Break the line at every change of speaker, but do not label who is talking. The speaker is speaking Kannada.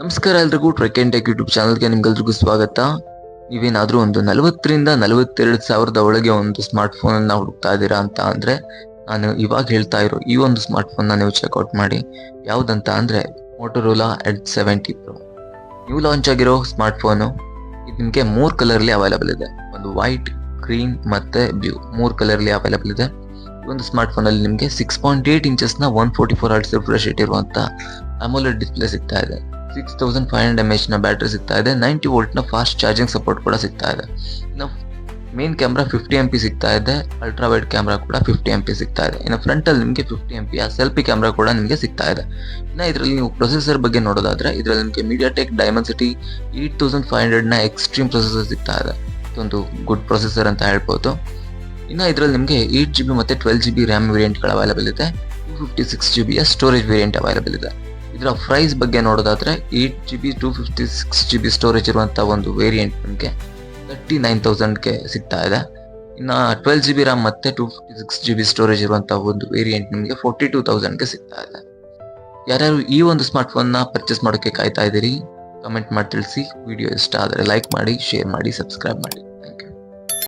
ನಮಸ್ಕಾರ ಎಲ್ರಿಗೂ ಟ್ರೆಕ್ ಅಂಡ್ ಟೆಕ್ ಯೂಟ್ಯೂಬ್ ಚಾನಲ್ಗೆ ನಿಮ್ಗೆಲ್ರಿಗೂ ಸ್ವಾಗತ. ನೀವೇನಾದ್ರೂ ಒಂದು 40ರಿಂದ 42 ಸಾವಿರದ ಒಳಗೆ ಒಂದು ಸ್ಮಾರ್ಟ್ ಫೋನ್ ಅನ್ನ ಹುಡುಕ್ತಾ ಇದ್ದೀರಾ ಅಂತ ಅಂದ್ರೆ ನಾನು ಇವಾಗ ಹೇಳ್ತಾ ಇರೋ ಈ ಒಂದು ಸ್ಮಾರ್ಟ್ ಫೋನ್ ನೀವು ಚೆಕ್ಔಟ್ ಮಾಡಿ. ಯಾವ್ದಂತ ಅಂದ್ರೆ Motorola edge 70 Pro new launch ಆಗಿರೋ ಸ್ಮಾರ್ಟ್ ಫೋನು. ಇದು ನಿಮಗೆ 3 ಕಲರ್ ಅಲ್ಲಿ ಅವೈಲೇಬಲ್ ಇದೆ. ಒಂದು ವೈಟ್, ಗ್ರೀನ್ ಮತ್ತೆ ಬ್ಲೂ 3 ಕಲರ್ ಅಲ್ಲಿ ಅವೈಲೇಬಲ್ ಇದೆ. ಈ ಒಂದು ಸ್ಮಾರ್ಟ್ ಫೋನ್ ಅಲ್ಲಿ ನಿಮಗೆ 6.8 ಇಂಚಸ್ ನ 144 Hz ರಿಫ್ರೆಶ್ ರೇಟ್ ಇರುವಂತ AMOLED ಡಿಸ್ಪ್ಲೇ ಸಿಗ್ತಾ ಇದೆ. 6500 mAh ನ ಬ್ಯಾಟರಿ ಸಿಗ್ತಾ ಇದೆ. 90 ವೋಲ್ಟ್ ನ ಫಾಸ್ಟ್ ಚಾರ್ಜಿಂಗ್ ಸಪೋರ್ಟ್ ಕೂಡ ಸಿಗ್ತಾ ಇದೆ. ಇನ್ನು ಮೇನ್ ಕ್ಯಾಮ್ರಾ 50 MP ಸಿಗ್ತಾ ಇದೆ. ಅಲ್ಟ್ರಾ ವೈಡ್ ಕ್ಯಾಮ್ರಾ ಕೂಡ 50 MP ಸಿಗ್ತಾ ಇದೆ. ಇನ್ನು ಫ್ರಂಟ್ ಅಲ್ಲಿ ನಿಮಗೆ 50 MP ಸೆಲ್ಫಿ ಕ್ಯಾಮ್ರಾ ಕೂಡ ನಿಮಗೆ ಸಿಗ್ತಾ ಇದೆ. ಇನ್ನು ಇದರಲ್ಲಿ ನೀವು ಪ್ರೊಸೆಸರ್ ಬಗ್ಗೆ ನೋಡೋದಾದ್ರೆ ಇದರಲ್ಲಿ ನಿಮಗೆ MediaTek Dimensity 8500 ನ ಎಕ್ಸ್ಟ್ರೀಮ್ ಪ್ರೊಸೆಸರ್ ಸಿಗ್ತಾ ಇದೆ. ಇದೊಂದು ಗುಡ್ ಪ್ರೊಸೆಸರ್ ಅಂತ ಹೇಳ್ಬೋದು. ಇನ್ನು ಇದರಲ್ಲಿ ನಿಮಗೆ 8GB ಮತ್ತೆ 12GB RAM ವೇರಿಯಂಟ್ಗಳು ಅವೈಲೇಬಲ್ ಇದೆ. 256GB ಸ್ಟೋರೇಜ್ ವೇರಿಯಂಟ್ ಅವೈಲೇಬಲ್ ಇದೆ. ಇದರ ಪ್ರೈಸ್ ಬಗ್ಗೆ ನೋಡೋದಾದ್ರೆ 8GB 256GB ಸ್ಟೋರೇಜ್ ಇರುವಂತ ಒಂದು ವೇರಿಯಂಟ್ ನಿಮಗೆ 39,000ಗೆ ಸಿಗ್ತಾ ಇದೆ. ಇನ್ನು 12GB RAM ಮತ್ತೆ 256GB ಸ್ಟೋರೇಜ್ ಇರುವಂತ ಒಂದು ವೇರಿಯಂಟ್ ನಿಮಗೆ 42,000ಗೆ ಸಿಗ್ತಾ ಇದೆ. ಯಾರ್ಯಾರು ಈ ಒಂದು ಸ್ಮಾರ್ಟ್ ಫೋನ್ ನ ಪರ್ಚೇಸ್ ಮಾಡೋಕೆ ಕಾಯ್ತಾ ಇದ್ದೀರಿ, ಕಮೆಂಟ್ ಮಾಡಿ ತಿಳಿಸಿ. ವಿಡಿಯೋ ಇಷ್ಟ ಆದರೆ ಲೈಕ್ ಮಾಡಿ, ಶೇರ್ ಮಾಡಿ, ಸಬ್ಸ್ಕ್ರೈಬ್ ಮಾಡಿ.